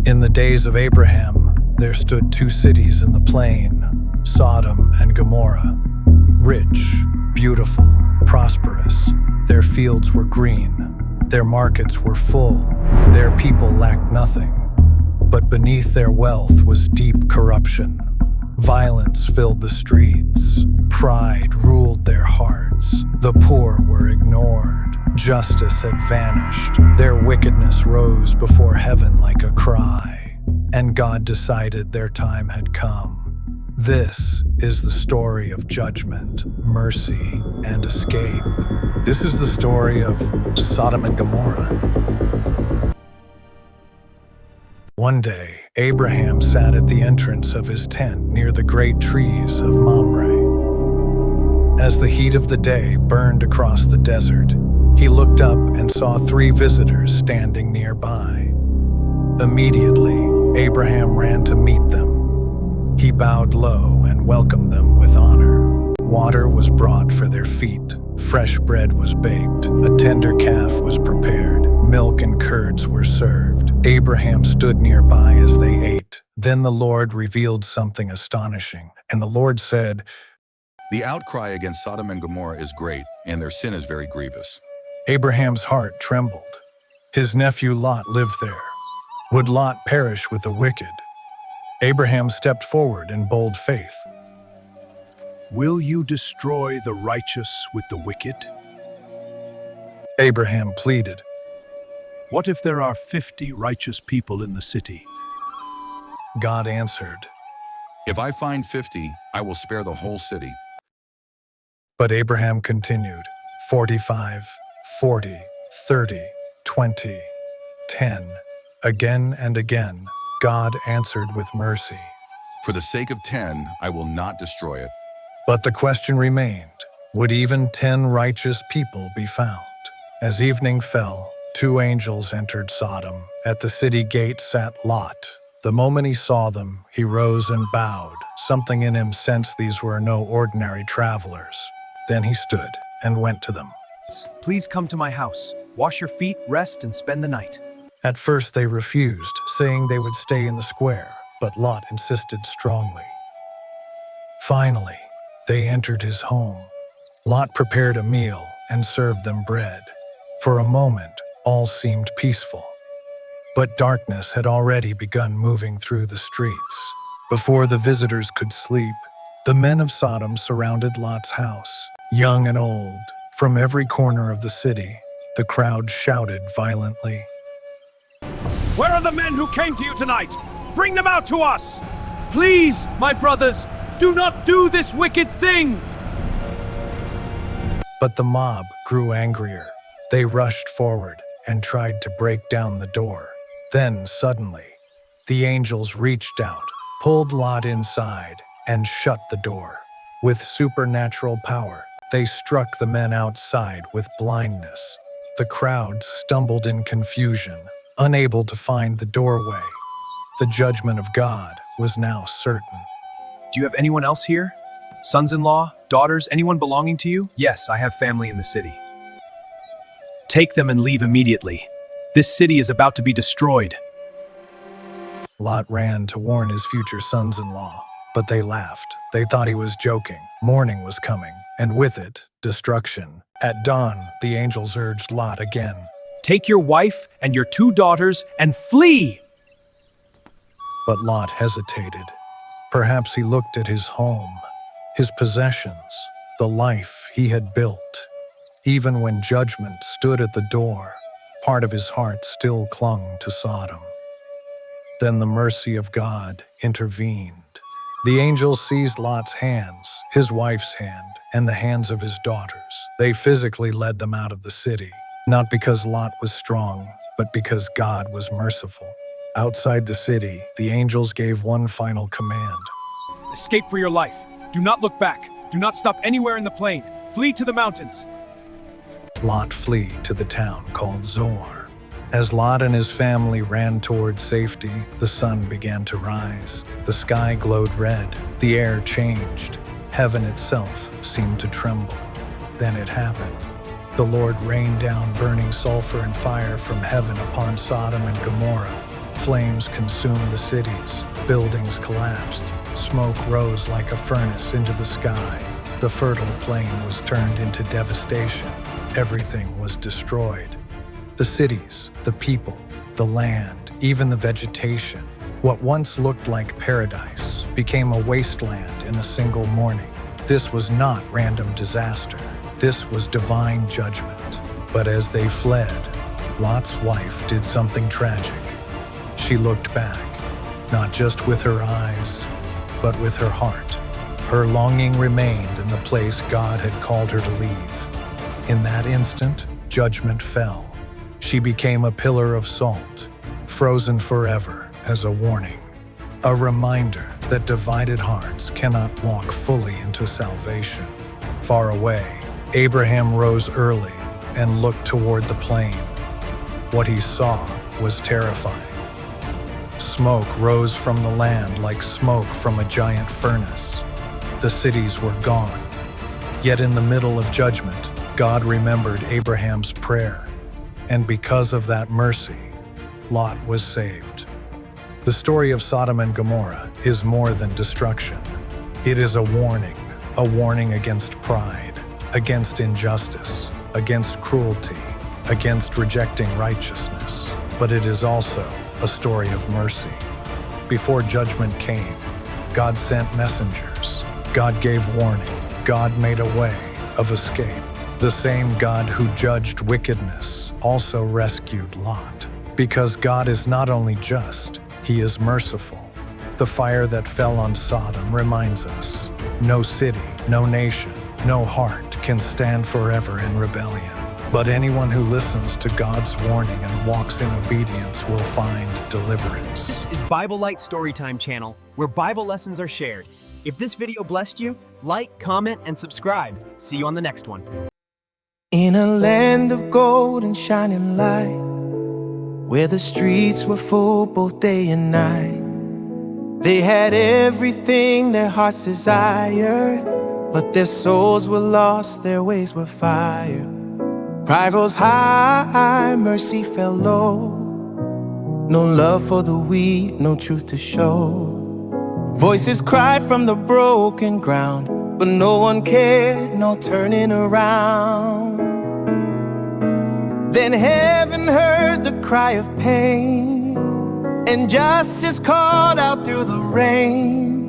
In the days of Abraham, there stood two cities in the plain, Sodom and Gomorrah. Rich, beautiful, prosperous. Their fields were green. Their markets were full. Their people lacked nothing. But beneath their wealth was deep corruption. Violence filled the streets. Pride ruled their hearts. The poor were ignored. Justice had vanished. Their wickedness rose before heaven like a cry. And God decided their time had come. This is the story of judgment, mercy, and escape. This is the story of Sodom and Gomorrah. One day, Abraham sat at the entrance of his tent near the great trees of Mamre. As the heat of the day burned across the desert, he looked up and saw three visitors standing nearby. Immediately, Abraham ran to meet them. He bowed low and welcomed them with honor. Water was brought for their feet. Fresh bread was baked. A tender calf was prepared. Milk and curds were served. Abraham stood nearby as they ate. Then the Lord revealed something astonishing. And the Lord said, "The outcry against Sodom and Gomorrah is great, and their sin is very grievous." Abraham's heart trembled. His nephew Lot lived there. Would Lot perish with the wicked? Abraham stepped forward in bold faith. Will you destroy the righteous with the wicked? Abraham pleaded. What if there are 50 righteous people in the city? God answered. "If I find 50, I will spare the whole city." But Abraham continued, 45, 40, 30, 20, 10. Again and again, God answered with mercy. "For the sake of 10, I will not destroy it." But the question remained, would even 10 righteous people be found? As evening fell, 2 angels entered Sodom. At the city gate sat Lot. The moment he saw them, he rose and bowed. Something in him sensed these were no ordinary travelers. Then he stood and went to them. Please come to my house. Wash your feet, rest, and spend the night. At first they refused, saying they would stay in the square, but Lot insisted strongly. Finally, they entered his home. Lot prepared a meal and served them bread. For a moment, all seemed peaceful. But darkness had already begun moving through the streets. Before the visitors could sleep, the men of Sodom surrounded Lot's house. Young and old, from every corner of the city, the crowd shouted violently. Where are the men who came to you tonight? Bring them out to us! Please, my brothers, do not do this wicked thing! But the mob grew angrier. They rushed forward and tried to break down the door. Then, suddenly, the angels reached out, pulled Lot inside, and shut the door. With supernatural power, they struck the men outside with blindness. The crowd stumbled in confusion, unable to find the doorway. The judgment of God was now certain. Do you have anyone else here? Sons-in-law, daughters, anyone belonging to you? Yes, I have family in the city. Take them and leave immediately. This city is about to be destroyed. Lot ran to warn his future sons-in-law, but they laughed. They thought he was joking. Morning was coming, and with it, destruction. At dawn, the angels urged Lot again. Take your wife and your 2 daughters and flee! But Lot hesitated. Perhaps he looked at his home, his possessions, the life he had built. Even when judgment stood at the door, part of his heart still clung to Sodom. Then the mercy of God intervened. The angels seized Lot's hands, his wife's hand, and the hands of his daughters. They physically led them out of the city, not because Lot was strong, but because God was merciful. Outside the city, the angels gave one final command. Escape for your life. Do not look back. Do not stop anywhere in the plain. Flee to the mountains. Lot fled to the town called Zoar. As Lot and his family ran toward safety, the sun began to rise. The sky glowed red. The air changed. Heaven itself seemed to tremble. Then it happened. The Lord rained down burning sulfur and fire from heaven upon Sodom and Gomorrah. Flames consumed the cities, buildings collapsed, smoke rose like a furnace into the sky. The fertile plain was turned into devastation. Everything was destroyed. The cities, the people, the land, even the vegetation. What once looked like paradise became a wasteland in a single morning. This was not random disaster. This was divine judgment. But as they fled, Lot's wife did something tragic. She looked back, not just with her eyes, but with her heart. Her longing remained in the place God had called her to leave. In that instant, judgment fell. She became a pillar of salt, frozen forever as a warning, a reminder that divided hearts cannot walk fully into salvation. Far away, Abraham rose early and looked toward the plain. What he saw was terrifying. Smoke rose from the land like smoke from a giant furnace. The cities were gone. Yet in the middle of judgment, God remembered Abraham's prayer. And because of that mercy, Lot was saved. The story of Sodom and Gomorrah is more than destruction. It is a warning against pride, against injustice, against cruelty, against rejecting righteousness. But it is also a story of mercy. Before judgment came, God sent messengers. God gave warning. God made a way of escape. The same God who judged wickedness also rescued Lot. Because God is not only just, He is merciful. The fire that fell on Sodom reminds us, no city, no nation, no heart can stand forever in rebellion. But anyone who listens to God's warning and walks in obedience will find deliverance. This is Bible Light Storytime channel, where Bible lessons are shared. If this video blessed you, like, comment, and subscribe. See you on the next one. In a land of gold and shining light, where the streets were full both day and night, they had everything their hearts desired, but their souls were lost, their ways were fire. Pride rose high, mercy fell low. No love for the weak, no truth to show. Voices cried from the broken ground, but no one cared, no turning around. Then heaven heard the cry of pain, and justice called out through the rain.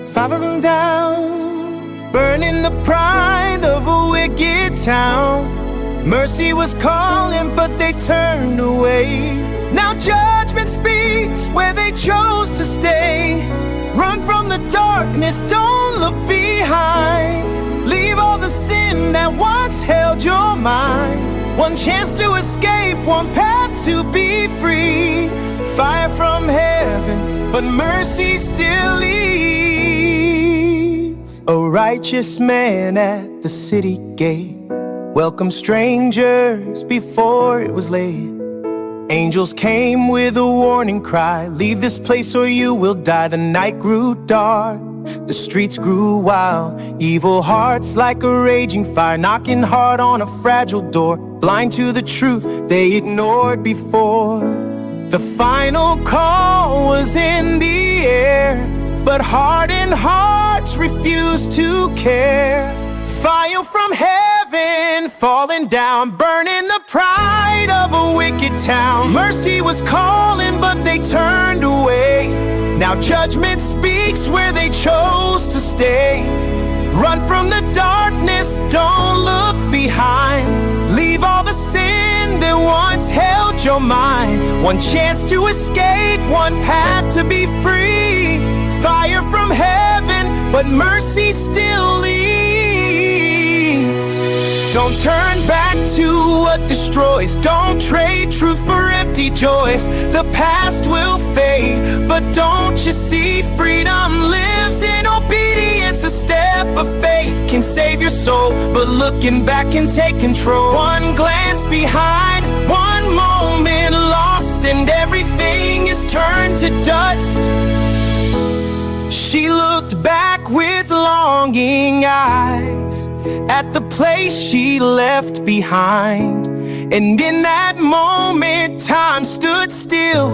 5 of them down, burning the pride of a wicked town. Mercy was calling, but they turned away. Now judgment speaks where they chose to stay. Run from the darkness, don't look behind. Leave all the sin that once held your mind. One chance to escape, one path to be free. Fire from heaven, but mercy still leads. A righteous man at the city gate welcomed strangers before it was late. Angels came with a warning cry, leave this place or you will die. The night grew dark, the streets grew wild. Evil hearts like a raging fire, knocking hard on a fragile door. Blind to the truth they ignored before. The final call was in the air, but hardened hearts refused to care. Fire from heaven falling down, burning the pride of a wicked town. Mercy was calling, but they turned away. Now judgment speaks where they chose to stay. Run from the darkness, don't look behind. Leave all the sin that once held your mind. One chance to escape, one path to be free. Fire from heaven, but mercy still leads. Don't turn back to what destroys. Don't trade truth for empty joys. The past will fade, but don't you see freedom lives in obedience? A step of faith can save your soul, but looking back can take control. One glance behind, one moment lost, and everything is turned to dust. She looked back with longing eyes at the place she left behind, And in that moment, time stood still,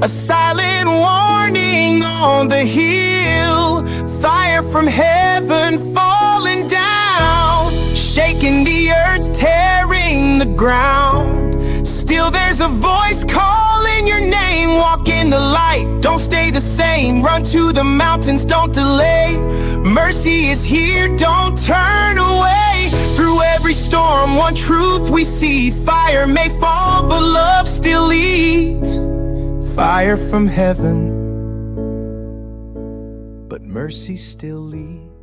a silent warning on the hill. Fire from heaven falling down, shaking the earth, tearing the ground. Still there's a voice calling your name. Walk in the light, don't stay the same. Run to the mountains, don't delay. Mercy is here, don't turn away. Through every storm, one truth we see. Fire may fall, but love still leads. Fire from heaven, but mercy still leads.